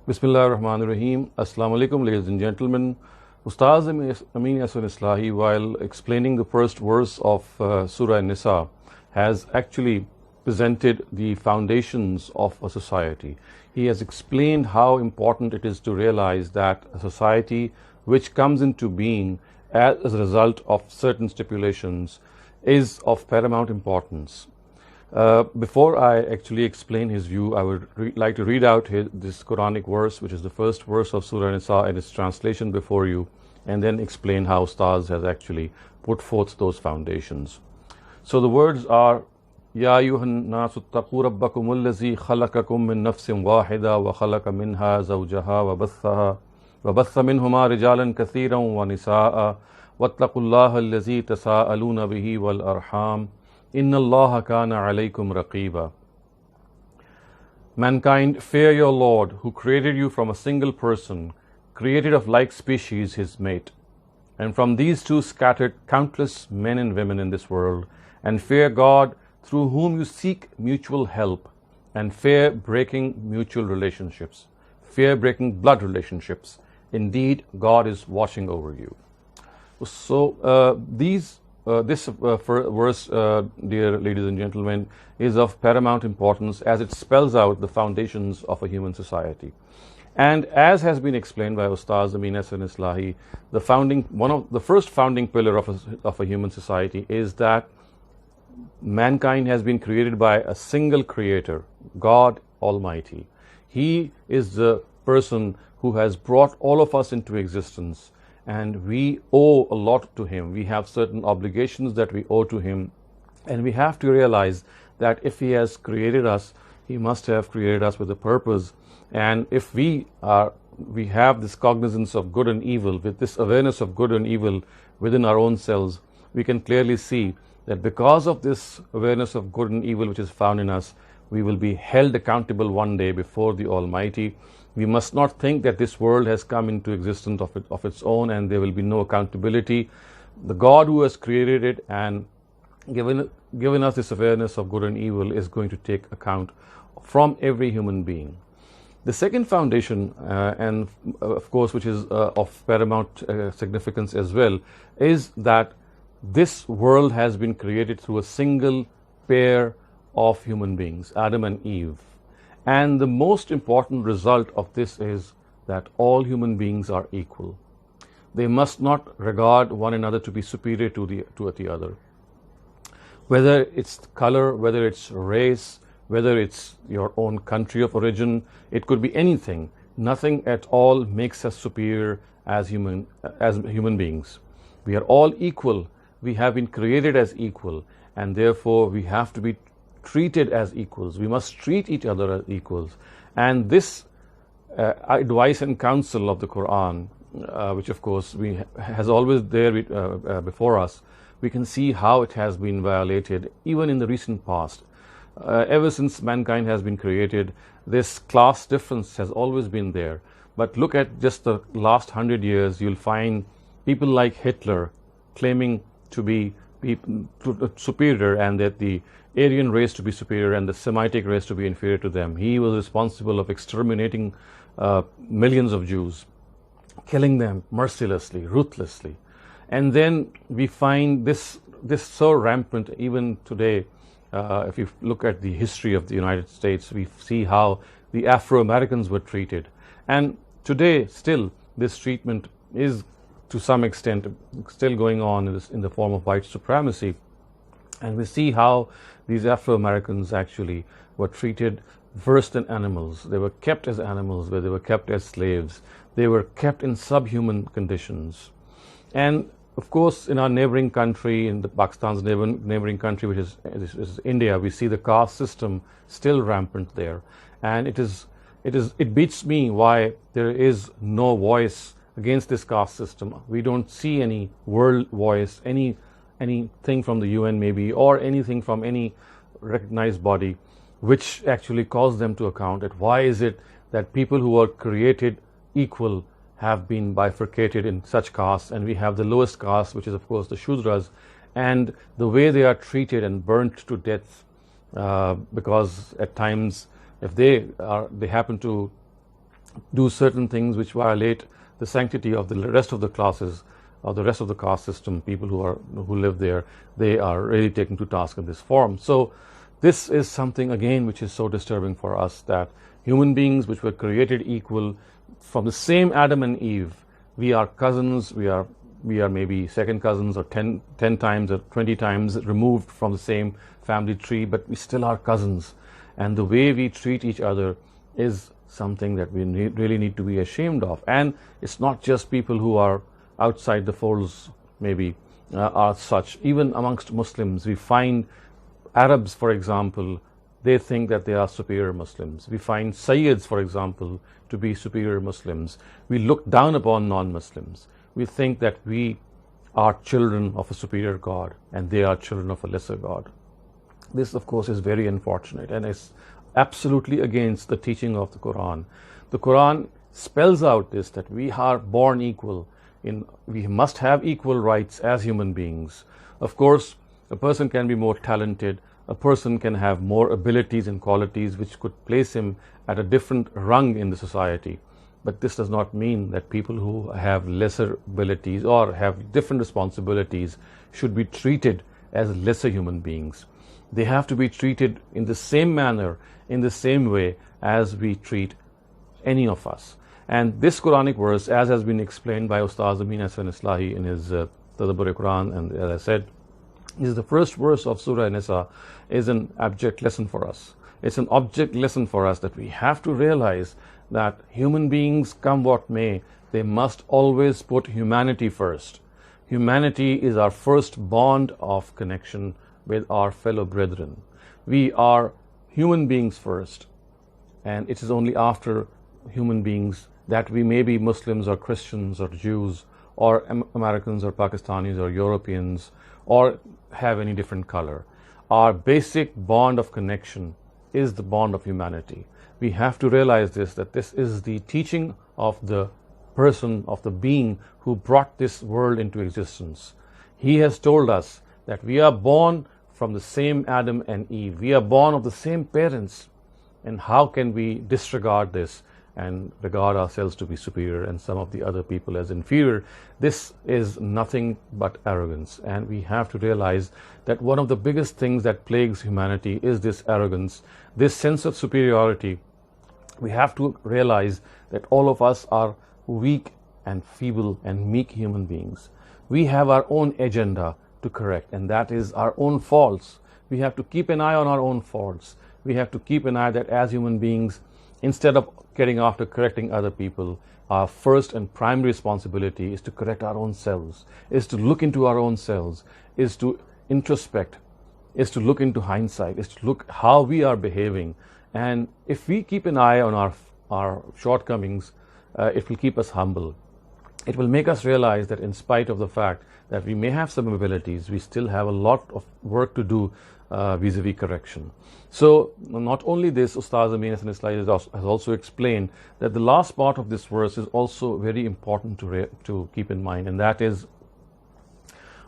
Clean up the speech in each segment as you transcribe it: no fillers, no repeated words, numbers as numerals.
Bismillah ar-Rahman ar-Rahim. Assalamu alaikum, ladies and gentlemen. Ustaaz Amin Ahsan Islahi, while explaining the first verse of Surah Nisa, has actually presented the foundations of a society. He has explained how important it is to realize that a society which comes into being as a result of certain stipulations is of paramount importance. Before I actually explain his view, I would like to read out this Quranic verse, which is the first verse of Surah Nisa, and its translation before you, and then explain how Ustaaz has actually put forth those foundations. So the words are, Ya ayyuhan nasu ttaqu rabbakum allazi khalaqakum min nafsin wahida wa khalaqa minha zawjaha wa batha minhuma rijalan kathiran wa nisaa wattaqullaha allazi tasaaluna bihi wal arham Inna Allaha kana alaykum raqiba. Mankind, fear your Lord, who created you from a single person, created of like species his mate, and from these two scattered countless men and women in this world, and fear God, through whom you seek mutual help, and fear breaking mutual relationships, fear breaking blood relationships. Indeed, God is watching over you. So this verse, dear ladies and gentlemen, is of paramount importance as it spells out the foundations of a human society. And as has been explained by Ustaaz Amin Ahsan Islahi, the first founding pillar of a human society is that mankind has been created by a single creator, God Almighty. He is the person who has brought all of us into existence, and we owe a lot to him. We have certain obligations that we owe to him, and we have to realize that if he has created us, he must have created us with a purpose. And if we have this cognizance of good and evil, with this awareness of good and evil within our own selves, we can clearly see that because of this awareness of good and evil which is found in us, we will be held accountable one day before the Almighty. We must not think that this world has come into existence of its own and there will be no accountability. The God who has created it and given us this awareness of good and evil is going to take account from every human being. The second foundation, and of course which is of paramount significance as well, is that this world has been created through a single pair of human beings, Adam and Eve. And the most important result of this is that all human beings are equal. They must not regard one another to be superior to the other. Whether it's color, whether it's race, whether it's your own country of origin, it could be anything. Nothing at all makes us superior as human beings. We are all equal. We have been created as equal, and therefore we have to be treated as equals. We must treat each other as equals. And this advice and counsel of the Quran, which of course has always there before us, we can see how it has been violated even in the recent past. Ever since mankind has been created, this class difference has always been there. But look at just the last 100 years, you'll find people like Hitler claiming to be superior, and that the Aryan race to be superior and the Semitic race to be inferior to them. He was responsible of exterminating millions of Jews, killing them mercilessly, ruthlessly. And then we find this so rampant even today. If you look at the history of the United States, we see how the Afro-Americans were treated. And today, still, this treatment is to some extent still going on in the form of white supremacy. And we see how these Afro-Americans actually were treated worse than animals. They were kept as animals, where they were kept as slaves. They were kept in subhuman conditions. And of course, in our neighboring country, in Pakistan's neighboring country, which is India, we see the caste system still rampant there. And it beats me why there is no voice against this caste system. We don't see any world voice, anything from the UN maybe, or anything from any recognized body which actually calls them to account at why is it that people who are created equal have been bifurcated in such castes, and we have the lowest caste, which is of course the Shudras, and the way they are treated and burnt to death, because at times if they happen to do certain things which violate the sanctity of the rest of the classes or the rest of the caste system, people who live there, they are really taken to task in this form. So this is something again which is so disturbing for us, that human beings which were created equal from the same Adam and Eve, we are cousins, we are maybe second cousins, or 10 times or 20 times removed from the same family tree, but we still are cousins. And the way we treat each other is something that we really need to be ashamed of. And it's not just people who are outside the folds maybe are such. Even amongst Muslims, we find Arabs, for example, they think that they are superior Muslims. We find Sayyids, for example, to be superior Muslims. We look down upon non-Muslims. We think that we are children of a superior God and they are children of a lesser God. This, of course, is very unfortunate and is absolutely against the teaching of the Quran. The Quran spells out this, that we are born equal. We must have equal rights as human beings. Of course, a person can be more talented, a person can have more abilities and qualities which could place him at a different rung in the society. But this does not mean that people who have lesser abilities or have different responsibilities should be treated as lesser human beings. They have to be treated in the same manner, in the same way as we treat any of us. And this Quranic verse, as has been explained by Ustaaz Amin Ahsan Islahi in his Tadabbur Quran, and as I said, is the first verse of Surah Nisa, is an abject lesson for us. It's an object lesson for us that we have to realize that human beings, come what may, they must always put humanity first. Humanity is our first bond of connection with our fellow brethren. We are human beings first, and it is only after human beings that we may be Muslims or Christians or Jews or Americans or Pakistanis or Europeans or have any different color. Our basic bond of connection is the bond of humanity. We have to realize this, that this is the teaching of the person, of the being who brought this world into existence. He has told us that we are born from the same Adam and Eve. We are born of the same parents. And how can we disregard this and regard ourselves to be superior and some of the other people as inferior? This is nothing but arrogance. And we have to realize that one of the biggest things that plagues humanity is this arrogance, this sense of superiority. We have to realize that all of us are weak and feeble and meek human beings. We have our own agenda to correct, and that is our own faults. We have to keep an eye on our own faults. We have to keep an eye that as human beings, instead of getting after correcting other people, our first and primary responsibility is to correct our own selves, is to look into our own selves, is to introspect, is to look into hindsight, is to look how we are behaving. And if we keep an eye on our shortcomings, it will keep us humble. It will make us realize that in spite of the fact that we may have some abilities, we still have a lot of work to do vis-a-vis correction. So not only this, Ustaaz Amin Ahsan Islahi has also explained that the last part of this verse is also very important to keep in mind, and that is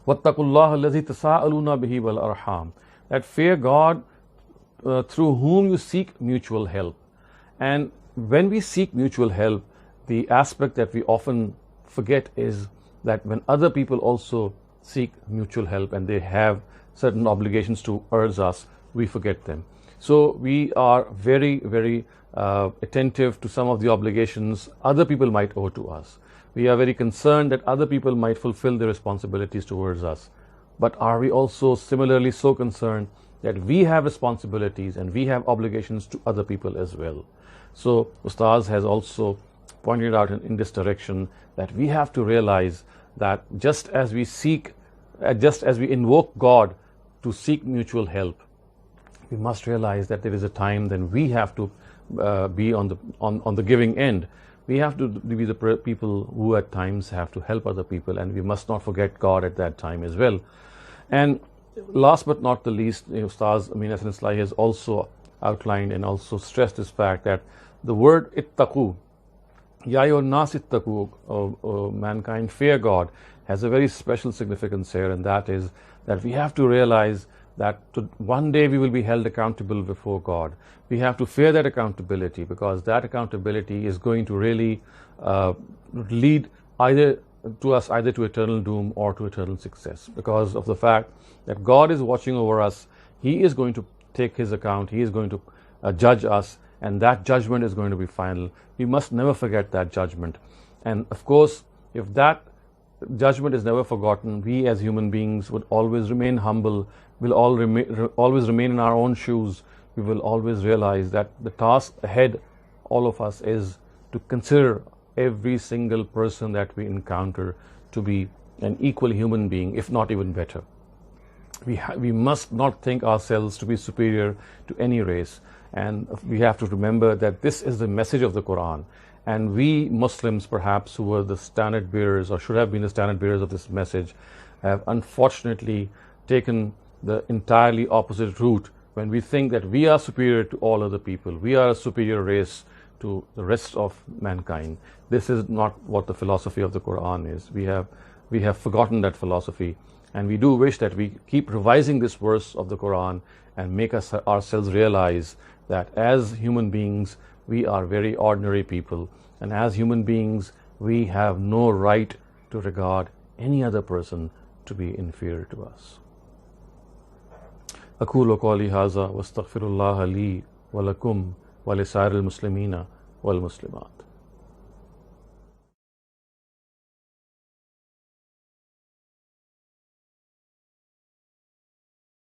وَاتَّقُوا اللَّهَ الَّذِي تَسَاءَلُونَ بِهِ وَالْأَرْحَامِ, that fear God through whom you seek mutual help. And when we seek mutual help, the aspect that we often forget is that when other people also seek mutual help and they have certain obligations towards us, we forget them. So we are very, very attentive to some of the obligations other people might owe to us. We are very concerned that other people might fulfill their responsibilities towards us. But are we also similarly so concerned that we have responsibilities and we have obligations to other people as well? So Ustaaz has also pointed out in this direction that we have to realize that just as we invoke God to seek mutual help, we must realize that there is a time then we have to be on the giving end. We have to be the people who at times have to help other people, and we must not forget God at that time as well. And last but not the least, Ustaaz Amin Ahsan Islahi has also outlined and also stressed this fact that the word ittaqu, Ya ayyuhan nas ittaqu, mankind fear God, has a very special significance here, and that is that we have to realize that one day we will be held accountable before God. We have to fear that accountability, because that accountability is going to really lead either to eternal doom or to eternal success, because of the fact that God is watching over us. He is going to take His account. He is going to judge us, and that judgment is going to be final. We must never forget that judgment. And of course, if that judgment is never forgotten, we as human beings would always remain humble, will always remain in our own shoes. We will always realize that the task ahead, all of us, is to consider every single person that we encounter to be an equal human being, if not even better. We must not think ourselves to be superior to any race, and we have to remember that this is the message of the Quran. And we Muslims, perhaps, who were the standard bearers, or should have been the standard bearers of this message, have unfortunately taken the entirely opposite route when we think that we are superior to all other people. We are a superior race to the rest of mankind. This is not what the philosophy of the Quran is. We have forgotten that philosophy, and we do wish that we keep revising this verse of the Quran and make ourselves realize that as human beings, we are very ordinary people, and as human beings, we have no right to regard any other person to be inferior to us. أقول قولي هذا واستغفر الله لي ولكم ولسائر المسلمين والمسلمات.